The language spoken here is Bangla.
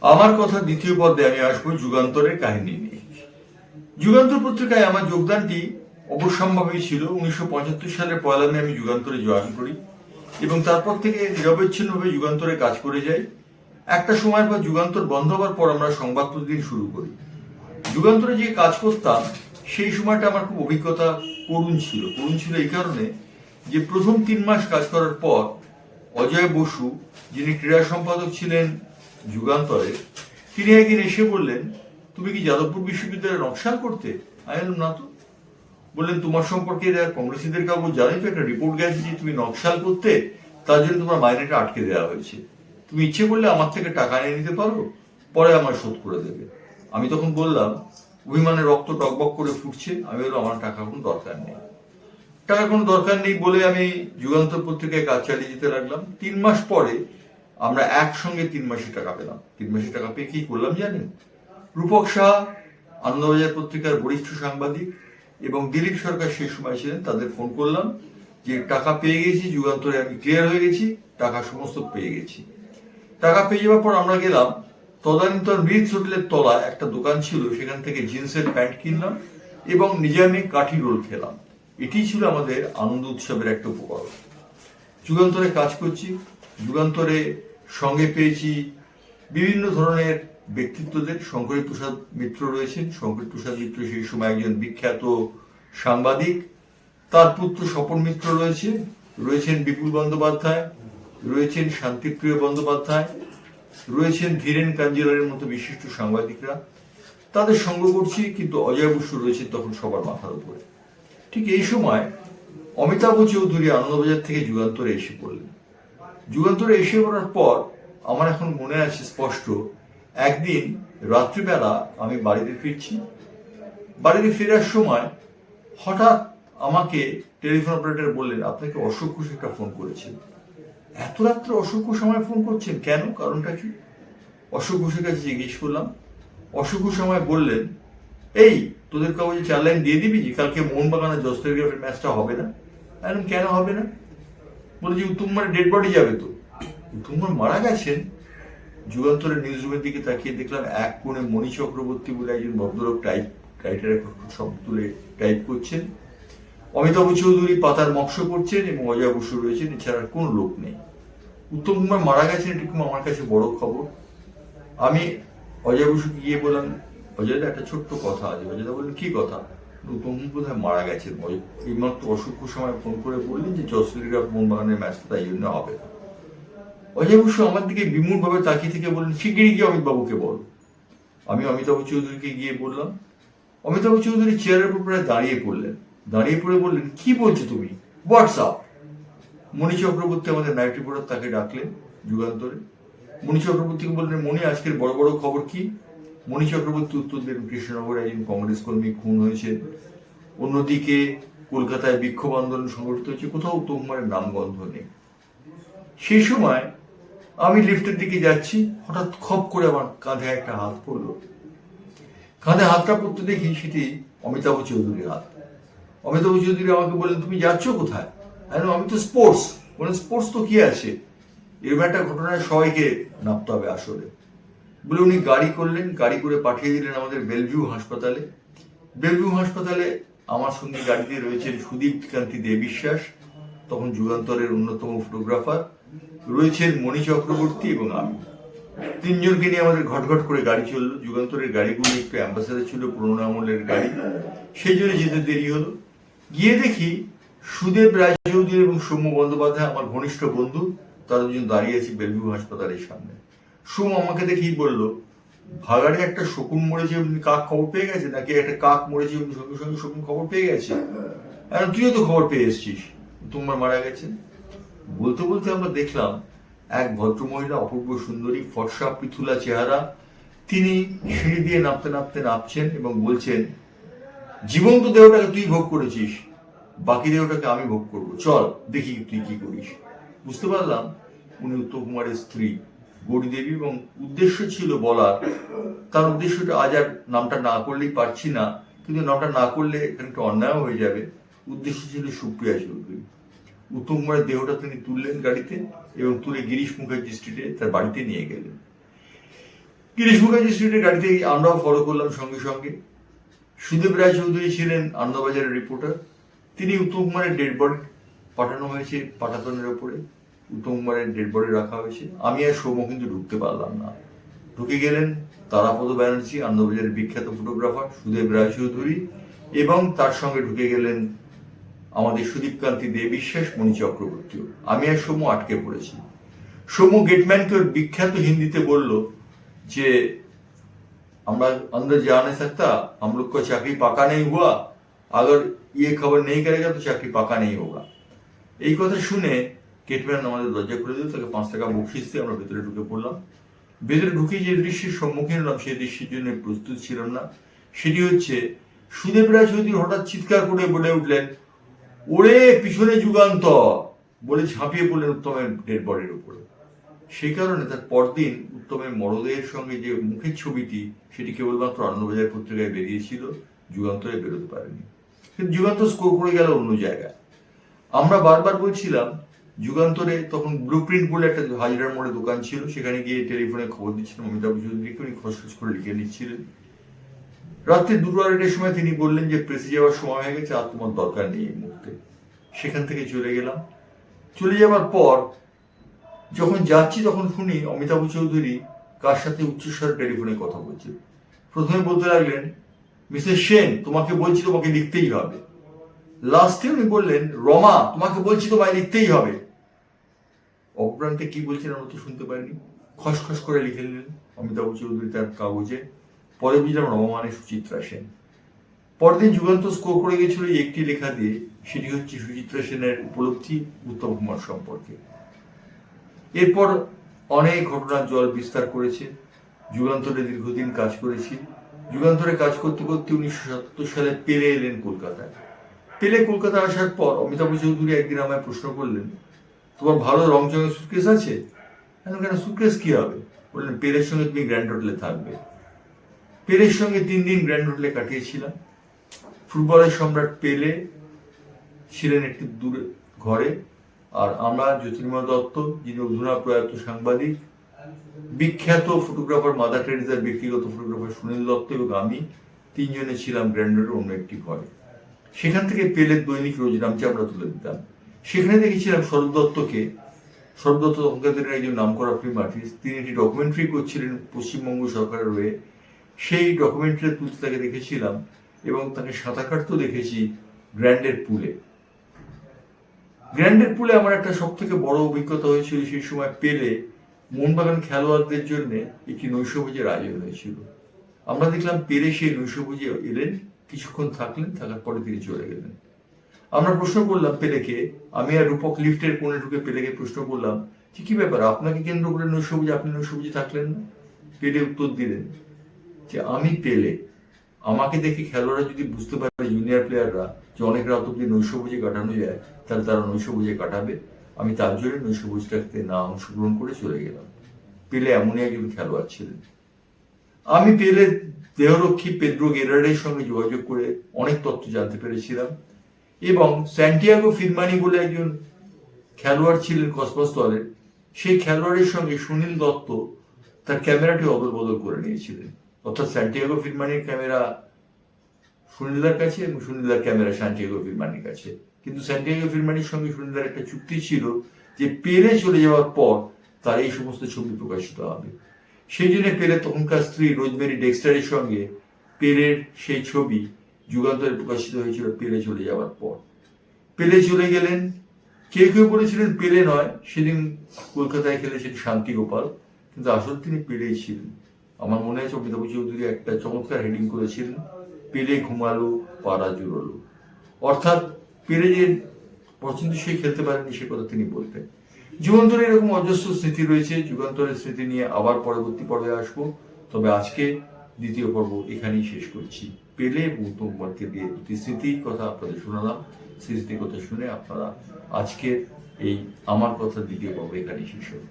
আমার কথা দ্বিতীয় পর্বে আমি আসবো যুগান্তরের কাহিনী নিয়ে। যুগান্তর পত্রিকায় আমার যোগদানটি অবশ্যম্ভাবী ছিল। 1975 সালের 1 মে আমি যুগান্তরে জয়েন করি এবং তারপর থেকে নিরবচ্ছিন্নভাবে যুগান্তরে কাজ করে যাই। একটা সময়ের পর যুগান্তর বন্ধ হওয়ার পর আমরা সংবাদ প্রতিদিন শুরু করি। যুগান্তরে যে কাজ করতাম সেই সময়টা আমার খুব অভিজ্ঞতা করুণ ছিল এই কারণে যে প্রথম 3 মাস কাজ করার পর অজয় বসু, যিনি ক্রীড়া সম্পাদক ছিলেন যুগান্তরে, তিনি একদিন এসে বললেন, তুমি কি যাদবপুর বিশ্ববিদ্যালয়ে নকশাল করতে? আমি বললাম, না তো। বললেন, তোমার সম্পর্কে কংগ্রেসীদের কাগজ জানি তো, একটা রিপোর্ট গেছে যে তুমি নকশাল করতে, তার জন্য তোমার মাইনেটা আটকে দেওয়া হয়েছে। তুমি ইচ্ছে করলে আমার থেকে টাকা নিয়ে নিতে পারো, পরে আমার শোধ করে দেবে। আমি তখন বললাম, অভিমানে রক্ত টকবক করে ফুটছে, আমি বললাম আমার টাকা কোনো দরকার নেই। টাকার কোনো দরকার নেই বলে আমি যুগান্তর পত্রিকায় কাজ চালিয়ে যেতে লাগলাম। 3 মাস পরে আমরা একসঙ্গে 3 মাসের টাকা পেলাম। 3 মাসের টাকা পেয়ে কি করলাম জানেন? রূপক শাহ, আনন্দবাজার পত্রিকার বরিষ্ঠ সাংবাদিক, এবং দিলীপ সরকার সেই সময় ছিলেন, তাদের ফোন করলাম যে টাকা পেয়ে গেছি, যুগান্তরে আমি ক্লিয়ার হয়ে গেছি, টাকা সমস্ত পেয়ে গেছি। টাকা পেয়ে যাওয়ার পর আমরা গেলাম তদানীন্তন রিটস হোটেলের তলায় একটা দোকান ছিল, সেখান থেকে জিন্সের প্যান্ট কিনলাম এবং নিজামে কাঠি রোল খেলাম। এটি ছিল আমাদের আনন্দ উৎসবের একটা উপকরণ। যুগান্তরে কাজ করছি। যুগান্তরে সঙ্গে পেয়েছি বিভিন্ন ধরনের ব্যক্তিত্বদের। শঙ্করী প্রসাদ মিত্র রয়েছেন। শঙ্করী প্রসাদ মিত্র সেই সময় একজন বিখ্যাত সাংবাদিক। তার পুত্র স্বপন মিত্র রয়েছেন বিপুল বন্দ্যোপাধ্যায়, রয়েছেন শান্তিপ্রিয় বন্দ্যোপাধ্যায়, রয়েছেন ধীরেন কাঞ্জিলারের মতো বিশিষ্ট সাংবাদিকরা। তাদের সঙ্গ করছি, কিন্তু অজয় বসু রয়েছেন তখন সবার মাথার উপরে। ঠিক এই সময় অমিতাভ চৌধুরী আনন্দবাজার থেকে যুগান্তরে এসে পড়লেন। যুগান্তরে এসে পড়ার পর আমার এখন মনে আছে স্পষ্ট, একদিন রাত্রিবেলা আমি বাড়িতে ফিরছি। বাড়িতে ফেরার সময় হঠাৎ আমাকে টেলিফোন অপারেটর বললেন, আপনাকে অশোক ঘোষ একটা ফোন করেছেন। এত রাত্রে অশোক ঘোষ আমায় ফোন করছেন কেন, কারণটা কি? অশোক ঘোষের কাছে জিজ্ঞেস করলাম। অশোক ঘোষ আমায় বললেন, এই তোদের কাগজে 4 লাইন দিয়ে দিবি যে কালকে মোহনবাগানের জস্টের ম্যাচটা হবে না। এখন কেন হবে না? বলে যে উত্তম কুমারের ডেড বডি যাবে তো। উত্তম কুমার মারা গেছেন। যুগান্তরের নিউজ রুমের দিকে তাকিয়ে দেখলাম এক কোণে মণি চক্রবর্তী বলে একজন ভদ্রলোক রাইটারের সব তুলে টাইপ করছেন। অমিতাভ চৌধুরী পাতার মক্স করছেন এবং অজয় বসু রয়েছেন, এছাড়া কোনো লোক নেই। উত্তম কুমার মারা গেছেন, এটুকু আমার কাছে বড় খবর। আমি অজয় বসুকে গিয়ে বললাম, অজয়দা একটা ছোট্ট কথা আছে। অজয়দা বললেন, কি কথা? উত্তম বোধহয় মারা গেছেন। এইমাত্র অসুখ সময় ফোন করে বললেন যে জসলিগ্রাফ মোহনবাগানের ম্যাচটা তাই জন্য হবে না। অজয় বসু আমার দিকে বিমূঢ় ভাবে তাকিয়ে থেকে বললেন, শিগগিরই গিয়ে অমিত বাবুকে বল। আমি অমিতাভ চৌধুরীকে গিয়ে বললাম। অমিতাভ চৌধুরী চেয়ারের উপর প্রায় দাঁড়িয়ে পড়লেন। দাঁড়িয়ে পড়ে বললেন, কি বলছো তুমি? হোয়াটসঅ্যাপ? মণি চক্রবর্তী আমাদের নাইট রিপোর্টার, তাকে ডাকলেন যুগান্তরে। মণি চক্রবর্তীকে বললেন, মণি আজকের বড় বড় খবর কি? মণি চক্রবর্তী উত্তর দিলেন, কৃষ্ণনগরে একজন কংগ্রেস কর্মী খুন হয়েছে, অন্যদিকে কলকাতায় বিক্ষোভ আন্দোলন সংগঠিত হয়েছে, কোথাও উত্তম কুমারের নামগন্ধ নেই। সেই সময় আমি লিফটের দিকে যাচ্ছি, হঠাৎ খপ করে আমার কাঁধে একটা হাত পড়লো। কাঁধে হাতটা পড়তে দেখি সেটি অমিতাভ চৌধুরীর হাত। অমিতাভ চৌধুরী আমাকে বললেন, তুমি যাচ্ছ কোথায়? আমি তো স্পোর্টস। বলেন, স্পোর্টস তো কি আছে, এরকম একটা ঘটনায় সবাইকে নামতে হবে আসলে। বলে উনি গাড়ি করলেন, গাড়ি করে পাঠিয়ে দিলেন আমাদের বেলভিউ হাসপাতালে। বেলভিউ হাসপাতালে আমার সঙ্গে গাড়িতে রয়েছেন সুদীপ কান্তি দে বিশ্বাস, তখন যুগান্তরের অন্যতম ফটোগ্রাফার, রয়েছেন মণি চক্রবর্তী এবং আমি। 3 জনকে নিয়ে আমাদের ঘটঘট করে গাড়ি চললো। যুগান্তরের গাড়িগুলো একটু অ্যাম্বাসেডার ছিল, পুরোনো আমলের গাড়ি, সেই জন্য যেতে দেরি হলো। গিয়ে দেখি সুদেব রায়চৌধুরী এবং সৌম্য বন্দ্যোপাধ্যায়, আমার ঘনিষ্ঠ বন্ধু, তারা দুজন দাঁড়িয়ে আছে বেলভিউ হাসপাতালের সামনে। সৌম্য আমাকে দেখেই বলল, ভাগাড়ে একটা শকুন মরেছে, কাক খবর পেয়ে গেছে নাকি? একটা কাক মরেছে, সঙ্গে সঙ্গে শকুন খবর পেয়ে গেছে। তুইও তো খবর পেয়ে এসছিস, তোমার মারা গেছে। বলতে বলতে আমরা দেখলাম এক ভদ্রমহিলা, অপূর্ব সুন্দরী, ফর্সা পিথুলা চেহারা, তিনি সিঁড়ি দিয়ে নামতে নামতে নামছেন এবং বলছেন, জীবন্ত দেহটাকে তুই ভোগ করেছিস, বাকি দেহটাকে আমি ভোগ করবো, চল দেখি তুই কি করিস। বুঝতে পারলাম উনি উত্তম কুমারের স্ত্রী গৌরী দেবী, এবং উদ্দেশ্য ছিল বলার, তার উদ্দেশ্যটা আজ আর নামটা না করলেই পারছি না, কিন্তু নামটা না করলে এখানে একটা অন্যায় হয়ে যাবে। উদ্দেশ্য ছিল সুপ্রিয়া চৌধুরী। উত্তম কুমারের দেহটা তিনি তুললেন গাড়িতে এবং তুলে গিরিশ মুখার্জি স্ট্রিটে তার বাড়িতে নিয়ে গেলেন। গিরিশ মুখার্জি স্ট্রিটের গাড়িতে আমরাও ফলো করলাম সঙ্গে সঙ্গে। সুদেব রায় চৌধুরী ছিলেন আনন্দবাজারের রিপোর্টার। তিনি উত্তম কুমারের ডেড বডি পাঠানো হয়েছে পাটাতনের ওপরে, উত্তম কুমারের ডেড বডি রাখা হয়েছে। আমি আর সৌম্য কিন্তু ঢুকতে পারলাম না। ঢুকে গেলেন তারাপদ ব্যানার্জি, আনন্দবাজারের বিখ্যাত ফটোগ্রাফার, সুদেব রায় চৌধুরী, এবং তার সঙ্গে ঢুকে গেলেন আমাদের সুদীপকান্তি দে বিশ্বাস, মণি চক্রবর্তীও। আমি আর সৌম্য আটকে পড়েছি। সৌম্য গেটম্যানকে ওর বিখ্যাত হিন্দিতে বলল যে আমরা अंदर जा नहीं सकता, हम लोग को चाकरी पक्का नहीं हुआ, अगर ये खबर नहीं करेगा तो चाकरी पक्का नहीं होगा। এই কথা শুনে গেটম্যান আমাদের দরজা খুলে দিল, তাকে 5 টাকা বকশিস দিয়ে আমরা ভেতরে ঢুকে পড়লাম। ভেতরে ঢুকে যে দৃশ্যের সম্মুখীন হলাম সেই দৃশ্যের জন্য প্রস্তুত ছিলাম না। সেটি হচ্ছে সুদেব রায় চৌধুরী হঠাৎ চিৎকার করে বলে উঠলেন, ওরে পিছনে যুগান্তর, বলে ঝাঁপিয়ে পড়লেন উত্তমের ডেড বডির উপরে। সেই কারণে তার পরদিন উত্তমের মরদেহের সঙ্গে যে মুখের ছবিটি, সেটি কেবলমাত্র আনন্দবাজার পত্রিকায় বেরিয়েছিল, যুগান্তরে বেরোতে পারেনি। কিন্তু যুগান্তর স্কোর করে গেল অন্য জায়গায়। আমরা বারবার বলছিলাম, যুগান্তরে তখন ব্লু প্রিন্ট বলে একটা হাজিরার মোড়ে দোকান ছিল, সেখানে গিয়ে টেলিফোনে খবর দিচ্ছিলেন অমিতাভ চৌধুরীকে, উনি খসখস করে লিখে নিচ্ছিলেন। রাত্রে 2-2:30টার সময় তিনি বললেন যে প্রেসে যাওয়ার সময় হয়ে গেছে, আর তোমার দরকার নেই এই মুহূর্তে। সেখান থেকে চলে গেলাম। চলে যাওয়ার পর যখন যাচ্ছি তখন শুনি অমিতাভ চৌধুরী কার সাথে উচ্চস্বরে টেলিফোনে কথা বলছে। প্রথমে বলতে লাগলেন, মিসেস সেন, তোমাকে বলছি তোমাকে লিখতেই হবে। লাস্টে উনি বললেন, রমা, তোমাকে বলছি তোমায় লিখতেই হবে। অপরান্তে কি বলছেন আমরা তো শুনতে পাইনি। খসখস করে লিখে নিলেন অমিতাভ চৌধুরী তার কাগজে। পরে বুঝলাম রমা মানে সুচিত্রা সেন। পরদিন যুগান্ত স্কোর করে গেছিল একটি লেখা দিয়ে, সেটি হচ্ছে সুচিত্রা সেনের উপলব্ধি উত্তম কুমার সম্পর্কে। এরপর অনেক ঘটনার জল বিস্তার করেছে। যুগান্তরে দীর্ঘদিন কাজ করেছি। যুগান্তরে কাজ করতে করতে 1977 সালে পেলে এলেন কলকাতায়। পেলে কলকাতা আসার পর অমিতাভ চৌধুরী একদিন আমায় প্রশ্ন করলেন, তোমার ভালো রংচঙের সুটকেস আছে? কেন সুটকেস কি হবে? বললেন, পেলের সঙ্গে তুমি গ্র্যান্ড হোটেলে থাকবে। পেলের সঙ্গে 3 দিন গ্র্যান্ড হোটেলে কাটিয়েছিলাম। ফুটবলের সম্রাট পেলে ছিলেন একটি দূরে ঘরে, আর আমরা জ্যোতির্ময় দত্ত, যিনি অধুনা প্রয়াত সাংবাদিক, বিখ্যাত ফটোগ্রাফার মাদার টেরেসার ব্যক্তিগত ফটোগ্রাফার সুনীল দত্ত এবং আমি 3 জনে ছিলাম গ্র্যান্ড হোটেলের অন্য একটি ঘরে। সেখান থেকে পেলের দৈনিক রোজ নামচে আমরা তুলে দিতাম। সেখানে দেখেছিলাম স্বরূপ দত্তকে। স্বরূপ দত্ত তখনকার দিনের একজন নামকরা ফিল্ম আর্টিস্ট। তিনি একটি ডকুমেন্টারি করছিলেন পশ্চিমবঙ্গ সরকারের হয়ে। সেই ডকুমেন্টারি তুলতে তাকে দেখেছিলাম এবং তাকে সাঁতার কাটতেও দেখেছি গ্র্যান্ডের পুলে। গ্র্যান্ডের পুলে আমার একটা সব থেকে বড় অভিজ্ঞতা হয়েছিল। সেই সময় পেলে মোহনবাগান খেলোয়াড়দের জন্য একটি নৈশভোজের আয়োজন হয়েছিল। আমরা দেখলাম পেলে সেই নৈশভোজে এলেন, কিছুক্ষণ থাকলেন, থাকার পরে তিনি চলে গেলেন। আমরা প্রশ্ন করলাম পেলেকে, আমি আর রূপক লিফটের কোণে ঢুকে পেলেকে প্রশ্ন করলাম যে কি ব্যাপার, আপনাকে কেন্দ্র করে নৈশভোজে, আপনি নৈশভোজে থাকলেন না? পেলে উত্তর দিলেন যে আমি পেলে, আমাকে দেখে খেলোয়াড়রা যদি বুঝতে পারে, জুনিয়র প্লেয়াররা, যে অনেক রাত অব্দি নৈশভোজে কাটানো যায়, তাহলে তারা নৈশভোজে কাটাবে। আমি তার জন্য নৈশভোজটাতে না অংশগ্রহণ করে চলে গেলাম। পেলে এমনই একজন খেলোয়াড় ছিলেন। আমি পেলে দেহরক্ষী পেদ্রো গেরার্ডের সঙ্গে যোগাযোগ করে অনেক তথ্য জানতে পেরেছিলাম, এবং স্যান্টিয়াগো ফিরমানি বলে একজন খেলোয়াড় ছিলেন কসমস দলের, সেই খেলোয়াড়ের সঙ্গে সুনীল দত্ত তার ক্যামেরাটি অদল বদল করে নিয়েছিলেন। অর্থাৎ স্যান্টিয়াগো ফিরমানির ক্যামেরা সুনীলদার কাছে এবং সুনীলদার ক্যামেরা স্যান্টিয়াগো ফিরমানির কাছে। কিন্তু স্যান্টিয়াগো ফিরমানির সঙ্গে সুনীলদার একটা চুক্তি ছিল যে পেলে চলে যাওয়ার পর তার এই সমস্ত ছবি প্রকাশিত হবে। সেই জন্য পেলে তখনকার স্ত্রী রোজমেরি ডেক্সটারের সঙ্গে পেলের সেই ছবি যুগান্তরে প্রকাশিত হয়েছিল পেলে চলে যাওয়ার পর। পেলে চলে গেলেন। কেউ কেউ বলেছিলেন পেলে নয়, সেদিন কলকাতায় খেলেছেন শান্তি গোপাল, কিন্তু আসলে তিনি পেলেই ছিলেন। আমার মনে আছে অমিতাভ চৌধুরী একটা চমৎকার হেডিং করেছিলেন, পেলে ঘুমালো পাড়া জুড়লো। অর্থাৎ পেলে যে পছন্দসই খেলতে পারেননি সে কথা তিনি বলতেন। যুগান্তরে এরকম অজস্র স্মৃতি রয়েছে। যুগান্তরের স্মৃতি নিয়ে আবার পরবর্তী পর্বে আসবো। তবে আজকে দ্বিতীয় পর্ব এখানেই শেষ করছি। পেলে এবং উত্তম কুমারকে দিয়ে দুটি স্মৃতির কথা আপনাদের শোনালাম। স্মৃতির কথা শুনে আপনারা আজকের এই আমার কথা দ্বিতীয় পর্ব এখানেই শেষ হবে।